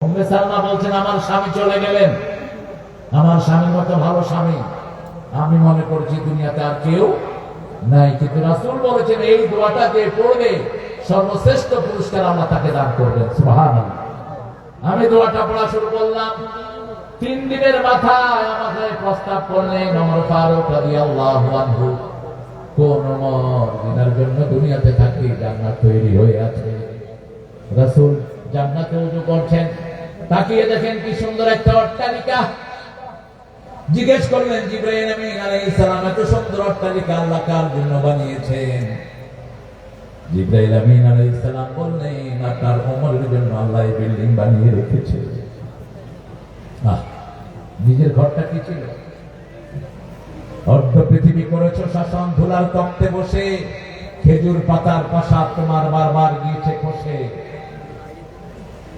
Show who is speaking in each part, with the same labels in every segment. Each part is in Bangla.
Speaker 1: উম্মে সালমা বলছেন আমার স্বামী চলে গেলেন, আমার স্বামীর মতো ভালো স্বামী আমি মনে করছি দুনিয়াতে আর কেউ নাই, কিন্তু রাসূল বলেছেন এই দোয়াটা যে পড়বে সর্বশ্রেষ্ঠ পুরস্কার আল্লাহ তাকে দান করবেন। সুবহানাল্লাহ। আমি দোয়াটা পড়া শুরু করলাম, 3 দিনের মাথায় আমাকে প্রস্তাব করলেন ওমর ফারুক রাদিয়াল্লাহু আনহু, কোন ওমর দিনের জন্য দুনিয়াতে থাকতে জান্নাত তৈরি হয়ে আছে। রাসূল জান্নাতে ওযু করছেন, তাকিয়ে দেখেন কি সুন্দর একটা অট্টালিকা। জিজ্ঞেস করলেন জিবরাইল আমিন আলাইহিস সালাম, এত সুন্দর অট্টালিকা আল্লাহ কার জন্য বানিয়েছেন? জিবরাইল আমিন আলাইহিস সালাম বললেন আপনার ওমরের জন্য আল্লাহ এই বিল্ডিং বানিয়ে রেখেছে। নিজের ঘরটা কি ছিল? অর্ধ পৃথিবী করেছো শাসন, ধুলার তক্তে বসে, খেজুর পাতার প্রাসাদ তোমার বারবার গিয়েছে খসে।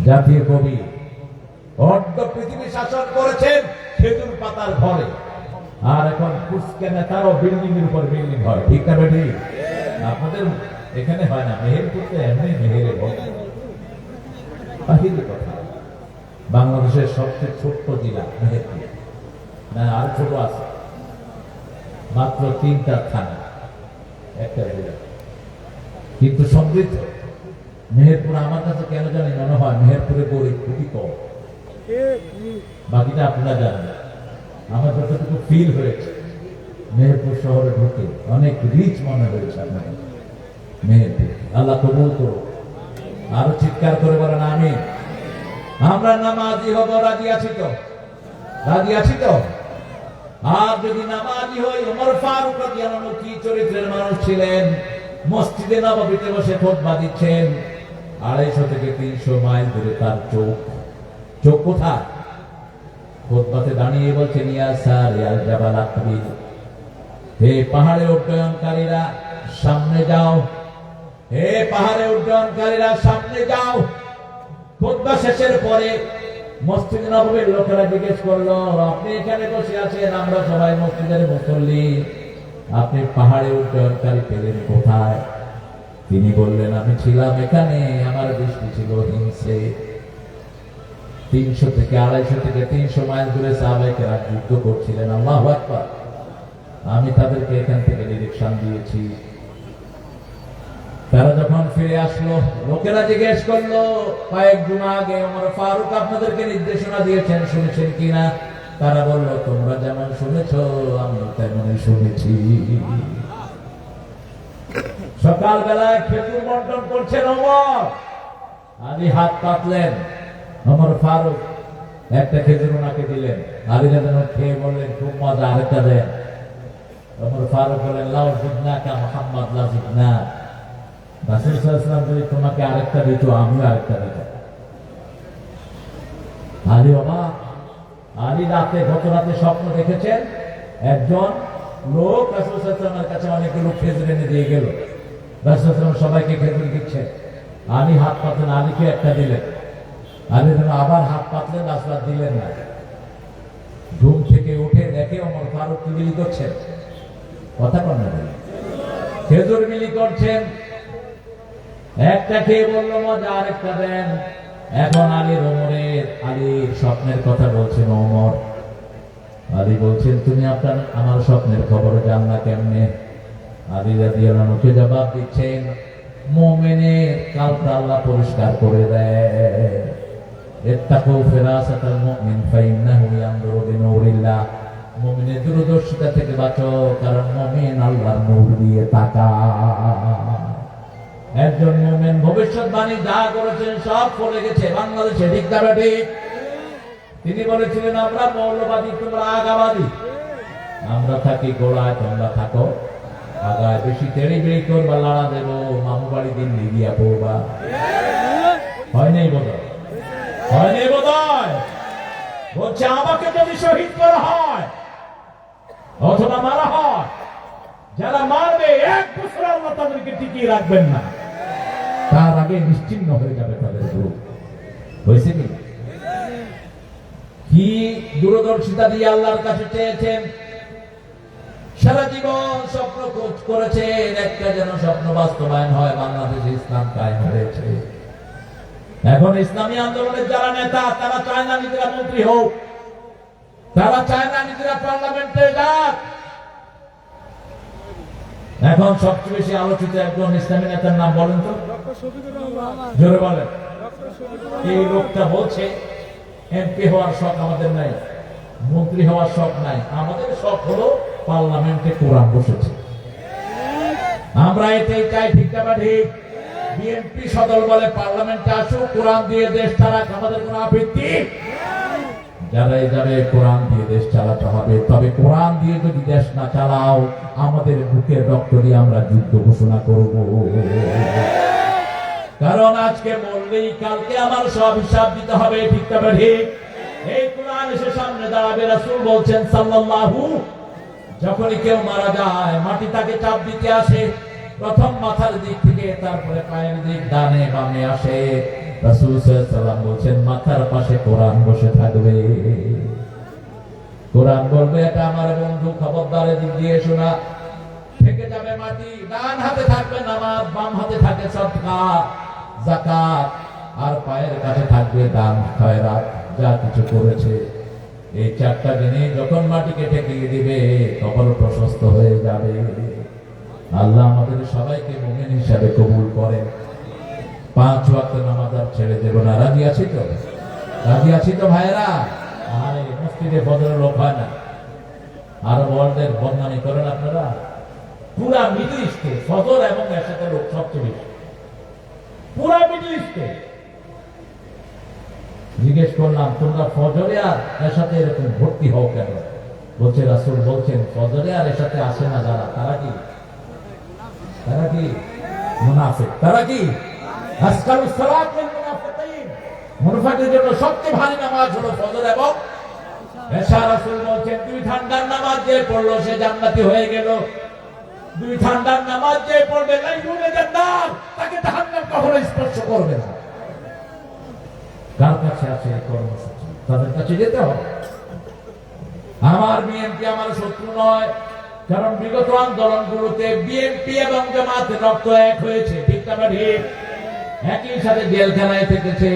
Speaker 1: জাতীয় কবি অর্ধ পৃথিবী শাসন করেছেন খেজুর পাতার ঘরে, আর এখন কুচকে নেতারও বিল্ডিং এর উপর বিল্ডিং হয়। ঠিক না বেটি? আপনাদের এখানে হয় না, মেহেরপুরতে এমনি মেহেরে বাহিরের কথা। বাংলাদেশের সবচেয়ে ছোট্ট জেলা মেহেরপুর, না আর ছোট আছে, মাত্র 3টা থানা একটা জেলা, কিন্তু সমৃদ্ধ। মেহেরপুর আমার কাছে কেন জানি মনে হয় মেহেরপুরে গরিব খুবই কম, বাকিটা আপনারা জানেন। আমার যতটুকু ফিল হয়েছে মেহেরপুর শহরে ঢুকে অনেক রিচ মনে হয়েছে আপনার মেহেরপুর। আল্লাহ কবুল করো, আরো চিৎকার করে বলেন আমিন। আমরা নামাজি হব, রাজি আছি তো? রাজি আছি তো? আর যদি নামাজি হই, ওমর ফারুক রাদিয়াল্লাহু আনহু কি চরিত্রের মানুষ ছিলেন। মসজিদে নববীতে বসে খুতবা দিচ্ছেন, 250 থেকে 300 মাইল দূরে তার চোখ কোথায়? খুতবাতে দাঁড়িয়ে বলছেন ইয়া সারিয়াল জাবাল আকবির, হে পাহাড়ে উড্ডয়নকারীরা সামনে যাও, হে পাহাড়ে উড্ডয়নকারীরা সামনে যাও। খুতবা শেষের পরে মসজিদ নববীর লোকেরা জিজ্ঞেস করলো, আপনি এখানে বসে আছেন, আমরা সবাই মসজিদের মুসল্লি, আপনি পাহাড়ে উড্ডয়নকারী পেলেন কোথায়? তিনি বললেন আমি ছিলাম এখানে, আমার দৃষ্টি ছিল হিমসে। 300 থেকে 250 থেকে 300 মাইল দূরে সাহাবায়ে কেরাম যুদ্ধ করছিলেন। আল্লাহু আকবার। আমি তাদেরকে এখান থেকে ডিরেকশন দিয়েছি। তারা যখন ফিরে আসলো, লোকেরা জিজ্ঞেস করলো কয়েক দিন আগে ওমর ফারুক আপনাদেরকে নির্দেশনা দিয়েছেন, শুনেছেন কিনা? তারা বলল তোমরা যেমন শুনেছো আমি তেমনই শুনেছি। সকালবেলায় খেজুর বন্টন করছেন ওমর, আলী হাত পাতলেন, ওমর ফারুক একটা খেজুর ওনাকে দিলেন, আলী যেন খেয়ে বললেন খুব মজা, আরেকটা দেন। ওমর ফারুক বলেন লাউ জিদনাকা মুহাম্মদ লা জিদনা, রাসূল সাল্লাল্লাহু আলাইহি ওয়াসাল্লাম যদি তোমাকে আরেকটা দিত আমিও আরেকটা দিতাম। আলী বাবা, আলী গত রাতে স্বপ্ন দেখেছেন একজন লোক রাসূল সাল্লাল্লাহু আলাইহি ওয়াসাল্লামের কাছে অনেকগুলো খেজুর এনে দিয়ে গেল। রাসূল সাল্লাল্লাহু আলাইহি ওয়াসাল্লাম সবাইকে খেজুর দিচ্ছেন, আলী হাত পাতলেন, আলীকে একটা দিলেন। আলী যেন আবার হাত পাতলেন, রাসূল দিলেন না। ঘুম থেকে উঠে দেখে ওমর ফারুক কি বিলি করছেন, কথা কন না, খেজুর বিলি করছেন। একটা খেয়ে বললো মজা, আরেকটা দেন। এখন আলীর স্বপ্নের কথা বলছেন ওমর। আলী বলছেন তুমি আমার স্বপ্নের খবর জানলা কেমনে? আলী রাদিয়াল্লাহু আনহু জবাব দিচ্ছেন মুমিনের কালটা আল্লাহ পরিষ্কার করে দেয়। ইত্তাকু ফিরাসাতাল মুমিন ফাইন্নাহু ইয়ানজুরু বিনূরিল্লাহ, মুমিনের দূরদর্শিতা থেকে বাঁচো, কারণ মুমিন আল্লাহর নূর দিয়ে তাকায়। একজন মুমিন ভবিষ্যৎবাণী যা করেছেন সব করে গেছে বাংলাদেশে, ঠিক না ঠিক? তিনি বলেছিলেন আমরা মৌলবাদী, তোমরা আগাবাদী, আমরা থাকি গোড়ায়, তোমরা থাকো আগায়, বেশি তেড়ি বেড়ি করবা, লড়া দেবো, মামু বাড়ি দিন গিয়া পড়বা। হয় নাই বোধহয়, হয় নাই বোধহয়। বলছে আমাকে যদি শহীদ করা হয় অথবা মারা হয়, যারা মারবে 1 বছর আল্লাহ তাদেরকে টিকিয়ে রাখবেন না, তার আগে নিশ্চিন্ন হয়ে যাবে তাদের গ্রুপ। হয়েছে কি? কি দূরদর্শিতা দিয়ে আল্লাহর কাছে চেয়েছেন, সারা জীবন স্বপ্ন করেছেন, একটা যেন স্বপ্ন বাস্তবায়ন হয়, বাংলাদেশে ইসলাম কায়েম হয়েছে। এখন ইসলামী আন্দোলনের যারা নেতা তারা চায় না নিজেরা মন্ত্রী হোক, তারা চায় না নিজেরা পার্লামেন্টে যাক। এখন সবচেয়ে বেশি আলোচিত একজন ইসলামী নেতার নাম বলেন তো, জোরে বলেন। এই লোকটা বলছে এমপি হওয়ার শখ আমাদের নাই, মন্ত্রী হওয়ার শখ নাই, আমাদের শখ হলো পার্লামেন্টে কোরআন বসেছে, আমরা এটাই চাই। ঠিক না ঠিক? বিএনপি সদল বলে পার্লামেন্টে আসুক, কোরআন দিয়ে দেশ চালাক, আমাদের কোনো আপত্তি। যারাই যাবে কোরআন দিয়ে দেশ চালাতে হবে, তবে কোরআন দিয়ে যদি দেশ না চালাও আমাদের বুকের রক্ত দিয়ে আমরা যুদ্ধ ঘোষণা করব। কারণ আজকে বললেই কালকে আমার সব হিসাব দিতে হবে। ঠিক না ঠিক? এই কোরআন এসে সামনে দাঁড়াবে, রাসূল বলছেন সাল্লাল্লাহু, যখনই কেউ মারা যায় মাটি তাকে চাপ দিতে আসে, প্রথম মাথার দিক থেকে, তারপরে পায়ের দিক, ডানে বামে আসে। রাসূল সাল্লাল্লাহু আলাইহি ওয়াসাল্লাম বলেন মাথার পাশে কোরআন বসে থাকবে। কোরআন বলবে এটা আমার বন্ধু, খবরদার এদিক দিয়ে শোনা। থেকে যাবে মাটি, ডান হাতে থাকবে নামাজ, বাম হাতে থাকে সদকা যাকাত, আর পায়ের কাছে থাকবে দান খয়রাত, যা কিছু করেছে। এই চারটা জিনিস যখন মাটিকে ঠেকিয়ে দিবে কবর প্রশস্ত হয়ে যাবে। আল্লাহ আমাদের সবাইকে মুমিন হিসাবে কবুল করেন। 5 ওয়াক্ত নামাজ আর ছেড়ে দেব না। রাজি আছি তো? রাজি আছি তো ভাইরা? আরে মসজিদে ফজরের লোক হয় না, আর ওয়ার্ল্ডের বদনামি করেন আপনারা। পুরা মিডল ইস্টে ফজর এবং এসাতে লোক সবচেয়ে বেশি, পুরা মিডল ইস্টে। জিজ্ঞেস করলাম তোমরা ফজরে আর এসাতে এরকম ভর্তি হও কেন? বলছে রাসূল বলছেন ফজরে আর এসাতে আসে না যারা, তারা কি মুনাফিক। তারা কি? আসকারুস সালাত লিল মুনাফিকিন, মুনাফিকদের জন্য সবচেয়ে ভারী নামাজ হলো ফজর এবং এশা। রাসূল বলছেন 2 ঠান্ডার নামাজ যে পড়লো সে জান্নাতি হয়ে গেল, 2 ঠান্ডার নামাজ যে পড়বে লাইহুলে জান্নাত, তাকে জাহান্নাম কখনো স্পর্শ করবে না। কার কাছে আছে এই কর্মসূচি? তাদের কাছে যেতে হবে। আমার বিএনপি আমার শত্রু নয়, কারণ বিগত আন্দোলনগুলোতে বিএনপি এবং জামাতের রক্ত এক হয়েছে। ঠিক না ঠিক? একই সাথে জেলখানায় থেকেছে।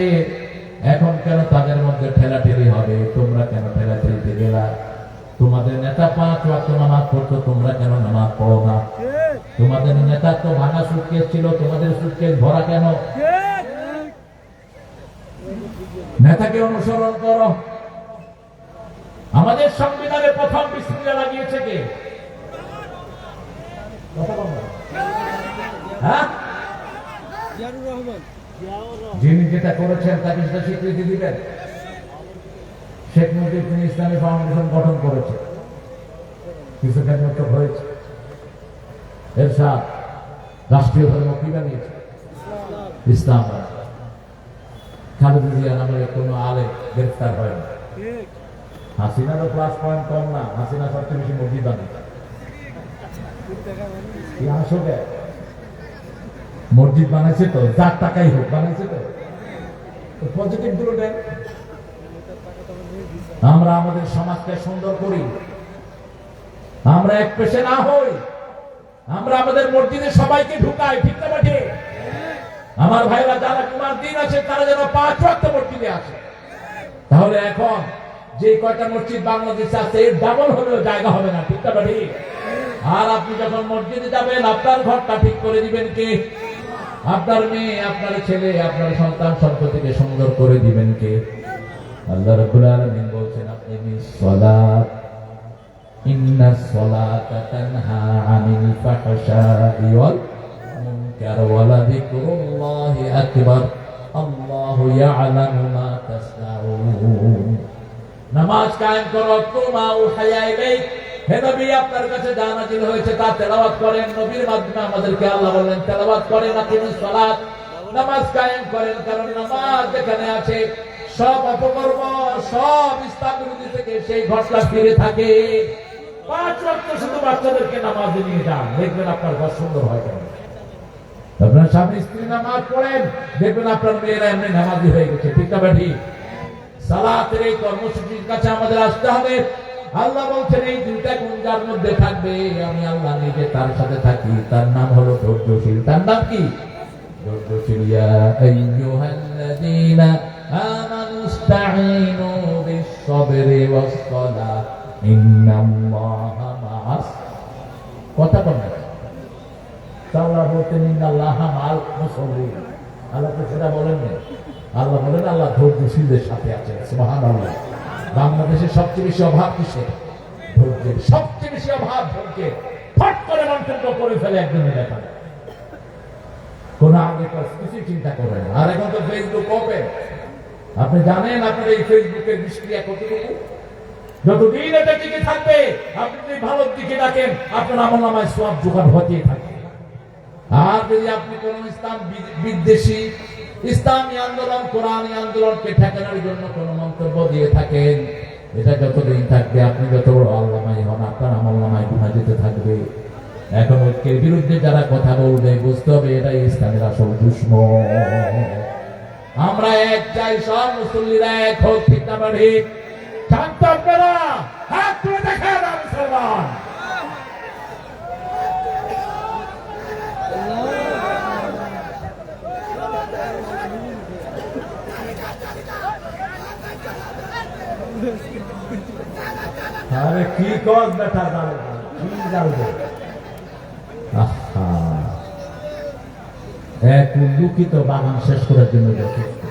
Speaker 1: এখন কেন তাদের মধ্যে ঠেলাঠেলি হবে? তোমরা কেন ঠেলাঠেলিতে গেলা? তোমাদের নেতা 5 ওয়াক্ত নামাজ পড়তো, তোমরা কেন নামাজ পড়ো না? তোমাদের নেতা তো ভাঙা সুটকেস ছিল, তোমাদের সুটকেস ভরা কেন? নেতাকে অনুসরণ করো। আমাদের সংবিধানে প্রথম বিসমিল্লাহ লাগিয়েছে কে? যিনি যেটা করেছেন তাকে সেটা স্বীকৃতি দিবেন। শেখ মুজিব তিনি ইসলামী ফাউন্ডেশন গঠন করেছে, কিছু খেদমত হয়েছে। এরশাদ রাষ্ট্রীয় ধর্ম কি বানিয়েছে? ইসলাম। খালেদা জিয়া নামের কোনো আলেম গ্রেফতার হয় না। হাসিনারও প্লাস পয়েন্ট কম না, হাসিনা সবচেয়ে বেশি মসজিদ বানিয়েছে। আসলে মসজিদ বানাইছে তো, যার টাকাই হোক বানাইছে তো, পজিটিভ গুলো দেন। আমরা আমাদের সমাজকে সুন্দর করি, আমরা এক পেশে না হই, আমরা আমাদের মসজিদে সবাইকে ঢুকাই। ঠিক না ঠিক? আমার ভাইরা যারা জুমার দিন আছে তারা যেন 5 ওয়াক্ত মসজিদে আসে। তাহলে এখন যে কয়টা মসজিদ বাংলাদেশে আছে এর ডাবল হলেও জায়গা হবে না। ঠিক না ঠিক? আর আপনি যখন মসজিদে যাবেন আপনার ঘরটা ঠিক করে দিবেন কে? আপনার মেয়ে, আপনার ছেলে, আপনার সন্তান সন্ততিকে সুন্দর করে দিবেন কে? আল্লাহ রাব্বুল আলামিন বলছেন আকিমিস সালাত ইন্নাস সালাতা তানহা আনিল ফাহশাই ওয়াল মুনকার ওয়া লাযিকরুল্লাহি আকবার আল্লাহু ইয়ালামু মা তাসনাউন। নামাজ কায়েম করো। তুমা উহায়া ইলাইক, হে নবী আপনার কাছে যা নাযিল হয়েছে তা তেলাওয়াত করেন। নবীর মাধ্যমে আমাদেরকে আল্লাহ বললেন তেলাওয়াত করেন, আকিমুস সালাত, নামাজ কায়েম করেন। কারণ নামাজ যেখানে আছে সব অপকর্ম, সব ইসলাম বিরোধী থেকে সেই ঘটনা ফিরে থাকে। 5 ওয়াক্ত শুধু বাচ্চাদেরকে নামাজে নিয়ে যান, দেখবেন আপনার ঘর সুন্দর হয়। কেন? আপনার স্বামী স্ত্রী নামাজ পড়েন, দেখবেন আপনার মেয়েরা এমনি নামাজি হয়ে গেছে। ঠিক না ঠিক? সালাতের এই কর্মসূচির কাছে আমাদের আসতে হবে। আল্লাহ বলছেন এই 2টা গুণ যার মধ্যে থাকবে আমি আল্লাহ নিজে তার সাথে থাকি, তার নাম হলো ধৈর্যশীল। তার নাম কি? ইয়া আইয়ুহাল্লাযীনা আমানু ইসতাঈনু বিস-সাবরি ওয়াস-সালাহ ইন্নাল্লাহা মা'আস। কথা বলেন আল্লাহ বলতেন ইন্নাল্লাহা মা'আল মুসাল্লিন। আল্লাহ তো সেটা বলেন না। আল্লাহ বলেন আল্লাহ ধৈর্যশীলদের সাথে আছেন। সুবহানাল্লাহ। বাংলাদেশের সবচেয়ে বেশি অভাব কিসের? ধৈর্যের। সবচেয়ে বেশি অভাব ধৈর্যের। ফট করে মন্তব্য করে ফেলে একজনের ব্যাপারে, কোন আগে কিছু চিন্তা করে না। আর এখন তো ফেসবুক ওপেন। আপনি জানেন আপনার এই ফেসবুকের নিষ্ক্রিয়া কতটুকু? যতদিন এটা টিকে থাকবে, আপনি যদি ভালোর দিকে ডাকেন, আপনার আমলনামায় সওয়াব জোগাড় হতেই থাকবে। আর যদি আপনি কোন ইসলাম বিদ্বেষী, ইসলামী আন্দোলন, কোরআনী আন্দোলনকে ঠেকানোর জন্য কোন মন্তব্য দিয়ে থাকেন, এটা যতদিন থাকবে, আপনি যত বড় আল্লামাই হন, আপনার আমলনামায় গুনাহ যেতে থাকবে। এখন ঐক্যের বিরুদ্ধে যারা কথা বলবে, বুঝতে হবে এটাই ইসলামের আসল দুশমন। আমরা এক চাই, সব মুসল্লিরা এক হোক, ঠিক না ঠিক? শান্ত আপনারা হাত তুলে দেখেন মুসলমান। আরে কি কর বেটা, কি জানবে? এক লুকিত বাগান শেষ করার জন্য যথেষ্ট।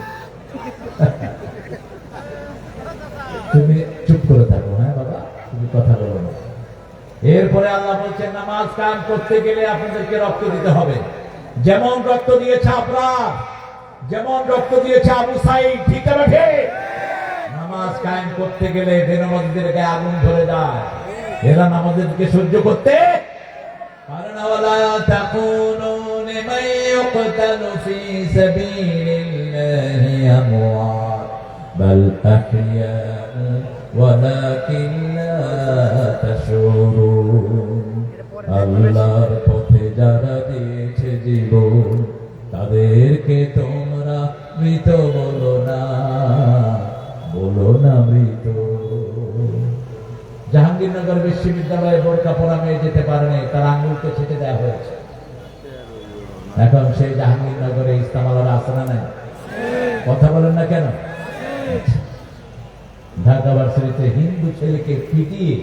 Speaker 1: তুমি চুপ করে থাকো। হ্যাঁ বাবা, তুমি কথা বলো না। এরপরে আল্লাহ বলছেন নামাজ কায়েম করতে গেলে আপনাদেরকে রক্ত দিতে হবে। যেমন রক্ত দিয়েছে আবরার, যেমন রক্ত দিয়েছে আবু সাঈদ, ঠিক আছে ঠিক? নামাজ কায়েম করতে গেলে বেনামাজীদের গায়ে আগুন ধরে যায়। এরা নামাজকে সহ্য করতে পারে না। ওয়ালা তাকুনু লিমান ইউকতালু ফি সাবিলিল্লাহি আমওয়াত বাল আহইয়াউ ওয়ালাকিন লা তাশউরুন। আল্লাহর পথে যারা দিয়েছে জীবন, তাদেরকে তোমরা মৃত বলো না, বলো না মৃত। জাহাঙ্গীরনগর বিশ্ববিদ্যালয়ে বোরকা পরা মেয়ে যেতে পারেনি, তার আঙ্গুলকে ছেটে দেওয়া হয়েছে। এখন সেই জাহাঙ্গীরনগরে ইসলামালারা আছে না নাই? কথা বলেন না কেন? ঢাকা ভার্সিটিতে হিন্দু ছেলেকে পিটিয়ে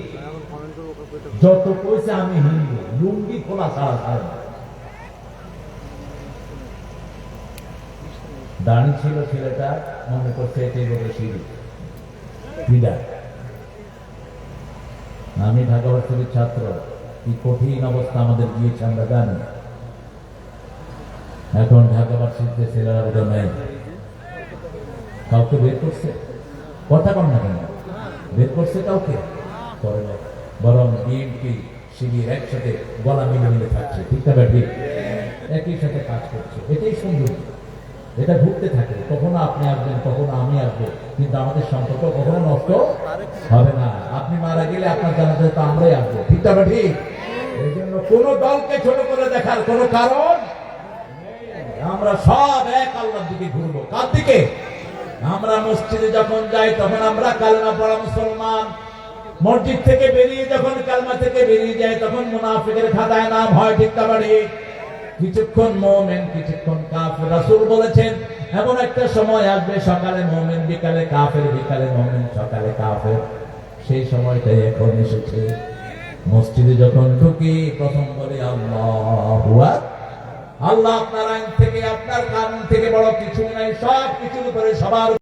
Speaker 1: যত কইছে আমি হিন্দু, লুঙ্গি খোলা ছাড়া ছাড়া। দাঁড়ি ছিল ছেলেটা, মনে করছে এটাই বলে শিরিক বিদায়। আমি ঢাকা ভার্সিটির ছাত্র, কি কঠিন অবস্থা আমাদের গিয়েছে আমরা জানি। এখন ঢাকা ভার্সিটিতে ছেলেরা বোধ নেই, কাউকে বের করছে? কথা কন না কেন? বের করছে কাউকে? করে না, বরং বিএনপি শিবির একসাথে গলা মিলে মিলে থাকছে, ঠিক না ঠিক? একই সাথে কাজ করছে। এটাই সুন্দর। এটা ঘুরতে থাকে, কখনো আপনি আসবেন, কখনো আমি আসবো, কিন্তু আমাদের সম্পর্ক কখনো নষ্ট হবে না। আপনি মারা গেলে আপনার জানাতে তো আমরাই আসবো, ঠিক না ঠিক? এই জন্য কোন দলকে ছোট করে দেখার কোন কারণ। আমরা সব এক আল্লাহর দিকে ঘুরবো। কার দিকে? আমরা মসজিদে যখন যাই তখন আমরা কালেমা পড়া মুসলমান। মসজিদ থেকে বেরিয়ে যখন কালেমা থেকে বেরিয়ে যায় তখন মুনাফিকের খাতায় নাম হয়, ঠিক না ঠিক? কিছুক্ষণ মুমিন, কিছুক্ষণ কাফের। রাসূল বলেছেন এমন একটা সময় আসবে, সকালে মুমিন, বিকালে কাফের, বিকালে মুমিন, সকালে কাফের। সেই সময়টাই এখন এসেছে। মসজিদে যখন ঢুকি প্রথম বলি আল্লাহু আকবার। আল্লাহ আপনার আইন থেকে, আপনার কানুন থেকে বড় কিছু নাই। সব কিছুর উপরে সবার